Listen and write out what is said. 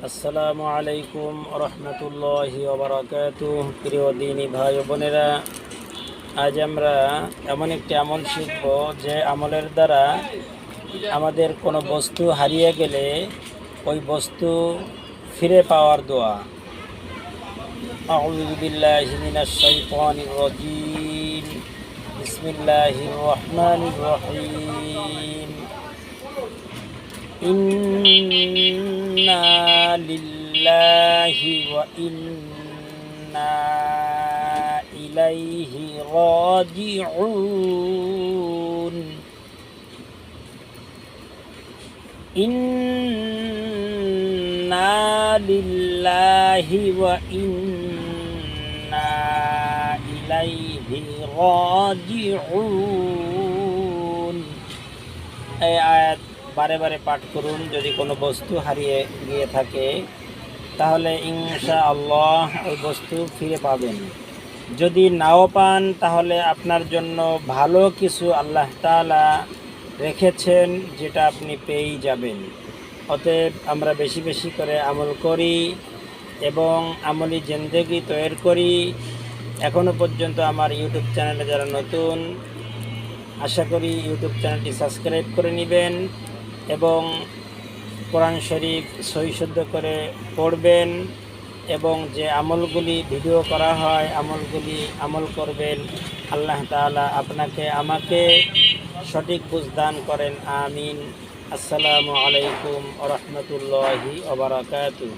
আসসালামু আলাইকুম রহমতুল্লাহি ওবারাকাতুহ। প্রিয় দিনী ভাই বোনেরা, আজ আমরা এমন একটি আমল শিখব যে আমলের দ্বারা আমাদের কোনো বস্তু হারিয়ে গেলে ওই বস্তু ফিরে পাওয়ার দোয়া। আউযু বিল্লাহি মিনাশ শাইতানির রাজীম। বিসমিল্লাহির রহমানির রহিম। ইন্না লিল্লাহি ওয়া ইন্না ইলাইহি রাজিউন। ইন্না লিল্লাহি ওয়া ইন্না ইলাইহি রাজিউন। এই আয়াত বারে বারে পাঠ করুন। যদি কোনো বস্তু হারিয়ে গিয়ে থাকে তাহলে ইনশাআল্লাহ ওই বস্তু ফিরে পাবেন। যদি নাও পান তাহলে আপনার জন্য ভালো কিছু আল্লাহ তাআলা রেখেছেন, যেটা আপনি পেয়েই যাবেন। অতএব আমরা বেশি বেশি করে আমল করি এবং আমলি জিন্দেগি তৈরি করি। এখনও পর্যন্ত আমার ইউটিউব চ্যানেলে যারা নতুন, আশা করি ইউটিউব চ্যানেলটি সাবস্ক্রাইব করে নেবেন এবং কোরআন শরীফ সহি শুদ্ধ করে পড়বেন এবং যে আমলগুলি ভিডিও করা হয় আমলগুলি আমল করবেন। আল্লাহ তাআলা আপনাকে আমাকে সঠিক বুঝ দান করেন। আমিন। আসসালামু আলাইকুম ওয়া রাহমাতুল্লাহি ওয়া বারাকাতুহু।